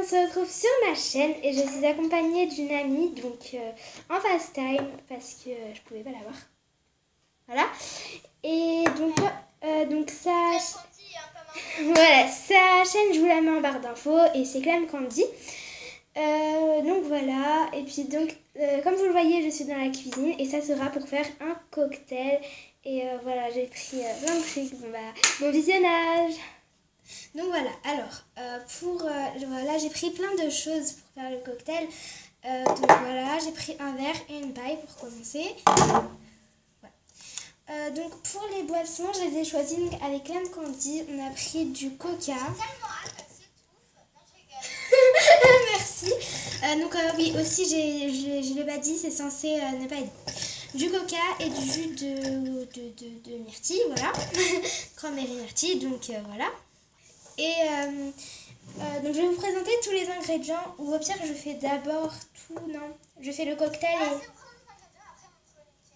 on se retrouve sur ma chaîne et je suis accompagnée d'une amie donc en FaceTime parce que je pouvais pas la voir. Voilà. Et donc ça, voilà, sa chaîne, je vous la mets en barre d'infos et c'est Clem Candy. Donc voilà, et puis donc comme vous le voyez, je suis dans la cuisine et ça sera pour faire un cocktail. Et voilà, j'ai pris plein de trucs. Bon visionnage. Donc voilà, alors voilà, j'ai pris plein de choses pour faire le cocktail. Donc voilà, j'ai pris un verre et une paille pour commencer. Voilà. Donc pour les boissons, je les ai choisies donc, avec Clem Candy. On a pris du coca. Merci. Donc oui, aussi, je l'ai pas dit, c'est censé ne pas être du coca et du jus de myrtille, voilà. Cranberry myrtille, donc voilà. Et donc je vais vous présenter tous les ingrédients, ou au pire je fais d'abord tout, non, je fais le cocktail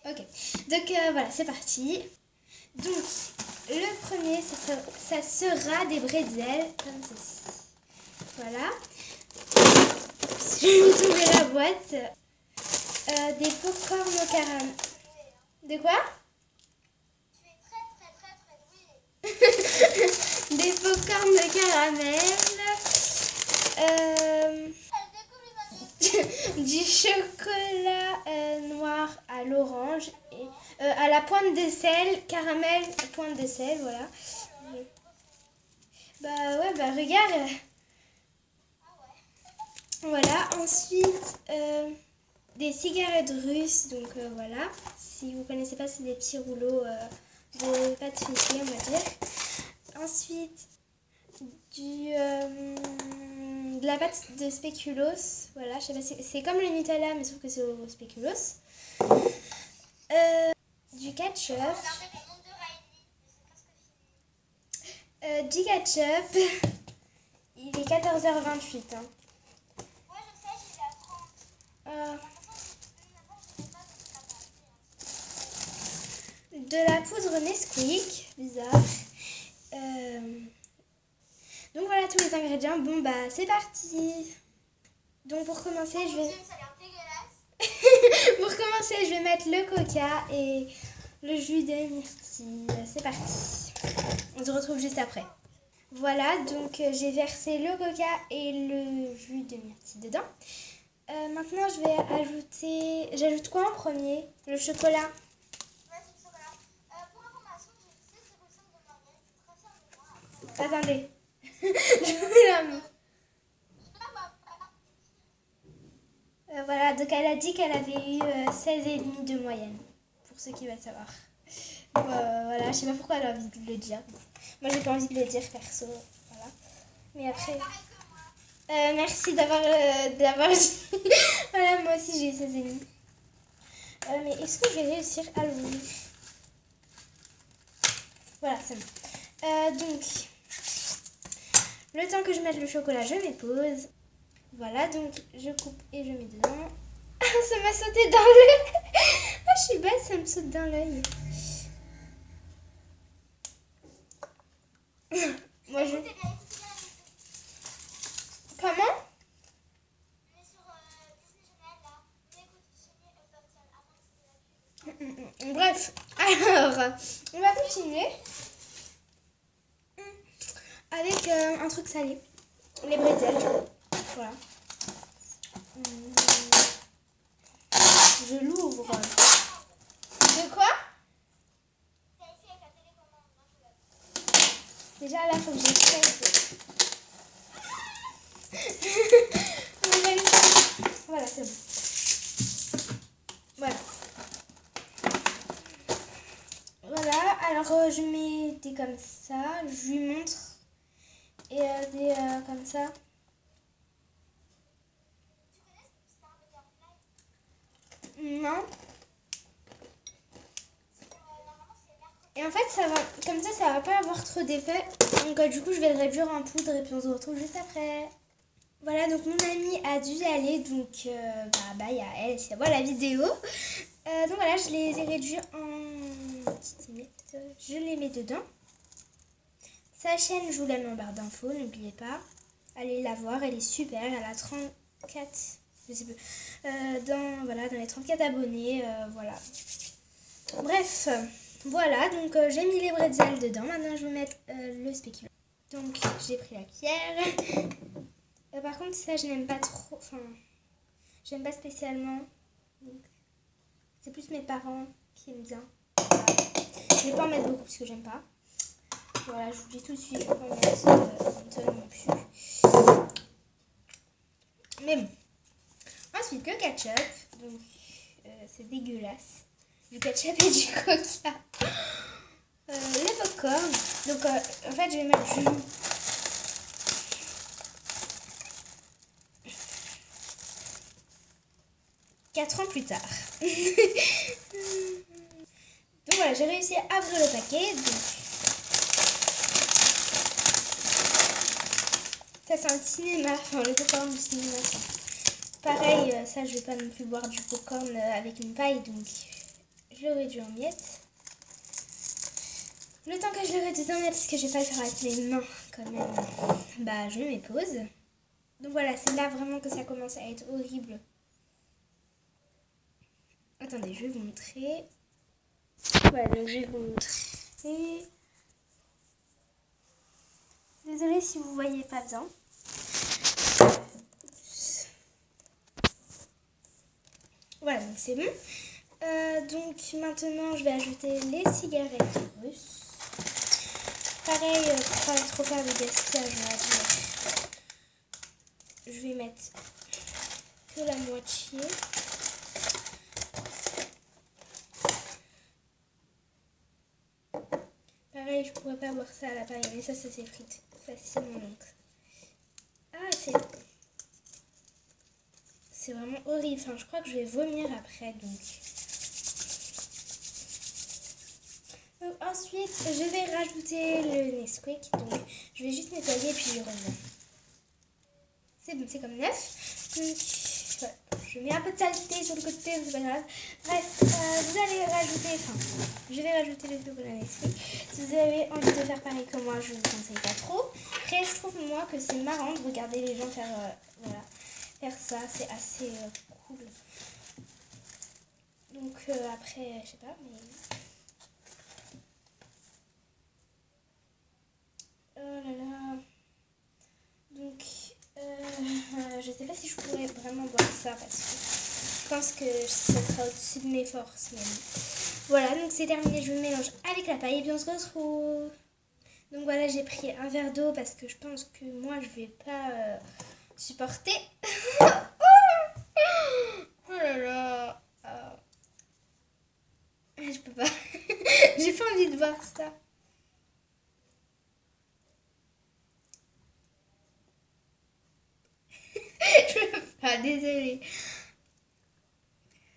et... Ok, donc voilà, c'est parti. Donc le premier, ça sera des bretzels, comme ceci. Voilà. Je vais vous trouver la boîte. Des popcorn au caramel. De quoi? Des popcorn de caramel. Du chocolat noir à l'orange et à la pointe de sel, caramel pointe de sel, voilà. Bah ouais, bah regarde. Voilà, ensuite des cigarettes russes, donc voilà. Si vous connaissez pas, c'est des petits rouleaux de pâte feuilletée, on va dire. Ensuite, de la pâte de spéculoos, voilà, je sais pas, c'est comme le Nutella, mais sauf que c'est au spéculoos. Du ketchup. Du ketchup. Il est 14h28. Hein. De la poudre Nesquik, bizarre. Donc voilà tous les ingrédients. Bon bah c'est parti. Donc pour commencer je vais je vais mettre le coca et le jus de myrtille. C'est parti. On se retrouve juste après. Voilà, donc j'ai versé le coca et le jus de myrtille dedans. Maintenant je vais ajouter... J'ajoute quoi en premier? Le chocolat. Attendez, je vous mets la main. Voilà, donc elle a dit qu'elle avait eu 16,5 de moyenne, pour ceux qui veulent savoir. Voilà, je sais pas pourquoi elle a envie de le dire. Moi j'ai pas envie de le dire perso, voilà. Mais après... merci d'avoir dit. Voilà, moi aussi j'ai eu 16,5. Mais est-ce que je vais réussir à l'ouvrir? Voilà, c'est bon. Donc... Le temps que je mette le chocolat, je mets pause. Voilà, donc je coupe et je mets dedans. Ah, ça m'a sauté dans l'œil. Ah, je suis bête, ça me saute dans l'œil. Moi, je... Comment? Bref, alors, on va continuer avec un truc salé. Les bretzels. Voilà. Je l'ouvre. De quoi? Déjà là, faut que j'essaye. Voilà, c'est bon. Voilà. Voilà, alors je mets des comme ça. Je lui montre. Et des comme ça. Non. Et en fait, ça va, comme ça va pas avoir trop d'effet. Donc du coup, je vais le réduire en poudre et puis on se retrouve juste après. Voilà, donc mon amie a dû y aller, donc bye à elle si elle voit la vidéo. Donc voilà, je les ai réduits en petites miettes. Je les mets dedans. Sa chaîne, je vous la mets en barre d'infos, n'oubliez pas. allez la voir, elle est super, elle a 34, je sais plus, dans les 34 abonnés, voilà. Bref, voilà, donc j'ai mis les bretzels dedans, maintenant je vais mettre le spéculoos. Donc j'ai pris la cuillère. Par contre ça je n'aime pas trop, enfin, j'aime pas spécialement, donc c'est plus mes parents qui aiment bien. Voilà. Je vais pas en mettre beaucoup parce que j'aime pas. Voilà, je vous dis tout de suite, je vais pas en mettre maintenant non plus. Mais bon. Ensuite, le ketchup. Donc, c'est dégueulasse. Du ketchup et du coca. Les popcorn. Donc, en fait, je vais mettre du... Quatre ans plus tard. Donc voilà, j'ai réussi à ouvrir le paquet. Donc, ça c'est un cinéma, enfin le popcorn du cinéma. Pareil, ça je vais pas non plus boire du popcorn avec une paille, donc je le réduis en miettes. Le temps que je le réduise en miettes, parce que je vais pas le faire avec mes mains quand même, bah je mets pause. Donc voilà, c'est là vraiment que ça commence à être horrible. Attendez, je vais vous montrer. Voilà, donc je vais vous montrer. Désolée si vous voyez pas bien. Voilà, donc c'est bon. Donc maintenant, je vais ajouter les cigarettes russes. Pareil, pour pas trop faire de gaspillage, je vais mettre que la moitié. Pareil, je pourrais pas boire ça à la paille, mais ça s'effrite facilement. Donc. Ah, c'est vraiment horrible. Enfin, je crois que je vais vomir après, donc. Ensuite, je vais rajouter le Nesquik. Donc, je vais juste nettoyer et puis je reviens. C'est bon, c'est comme neuf. Donc, voilà. Je mets un peu de saleté sur le côté, c'est pas grave. Bref, vous allez rajouter, enfin, je vais rajouter le chocolat Nesquik. Si vous avez envie de faire pareil que moi, je ne vous conseille pas trop. Après, je trouve moi que c'est marrant de regarder les gens faire, voilà, faire ça. C'est assez cool. Donc, après, je sais pas, mais... Oh là là. Donc, je sais pas si je pourrais vraiment boire ça parce que je pense que ça sera au-dessus de mes forces. Mais... Voilà, donc c'est terminé. Je le mélange avec la paille et puis on se retrouve. Donc voilà, j'ai pris un verre d'eau parce que je pense que moi je vais pas supporter. Oh là là. Je peux pas. J'ai pas envie de boire ça. Je peux pas, désolée.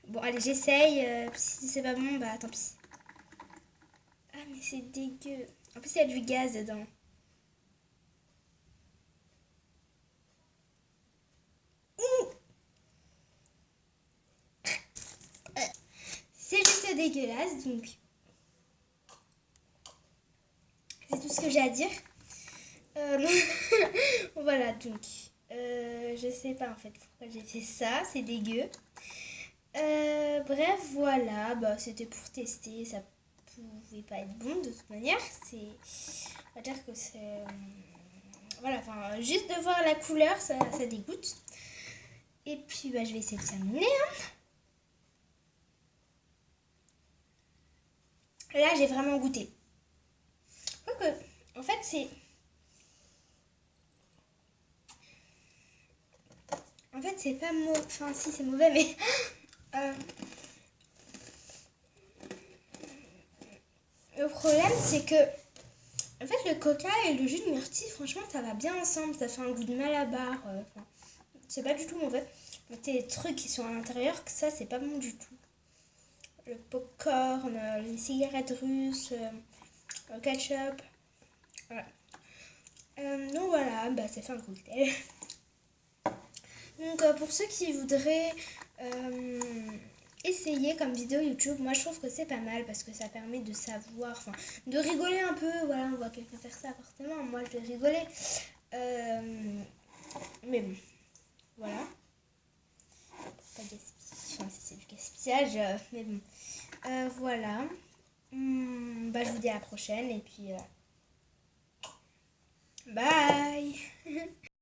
Bon, allez, j'essaye. Si c'est pas bon, bah tant pis. Ah, mais c'est dégueu. En plus, il y a du gaz dedans. C'est juste dégueulasse, donc c'est tout ce que j'ai à dire. Voilà, donc je sais pas en fait pourquoi j'ai fait ça, c'est dégueu. Bref, voilà, bah, c'était pour tester, ça pouvait pas être bon de toute manière. On va dire que c'est... voilà, enfin, juste de voir la couleur, ça dégoûte. Et puis, bah, je vais essayer de terminer. Là, j'ai vraiment goûté. Quoique, en fait, c'est... En fait, c'est pas mauvais. Enfin, si, c'est mauvais, mais... le problème, c'est que... En fait, le coca et le jus de myrtille, franchement, ça va bien ensemble. Ça fait un goût de malabar. C'est pas du tout mauvais. Mais les trucs qui sont à l'intérieur, ça, c'est pas bon du tout. Le popcorn, les cigarettes russes, le ketchup. Voilà. Donc voilà, bah, ça fait un cocktail. Donc pour ceux qui voudraient essayer comme vidéo YouTube, moi je trouve que c'est pas mal parce que ça permet de savoir, enfin de rigoler un peu. Voilà, on voit quelqu'un faire ça forcément, moi je vais rigoler. Mais bon, voilà. Pas gaspillage, enfin, c'est du gaspillage, mais bon. Voilà. Bah, je vous dis à la prochaine et puis bye.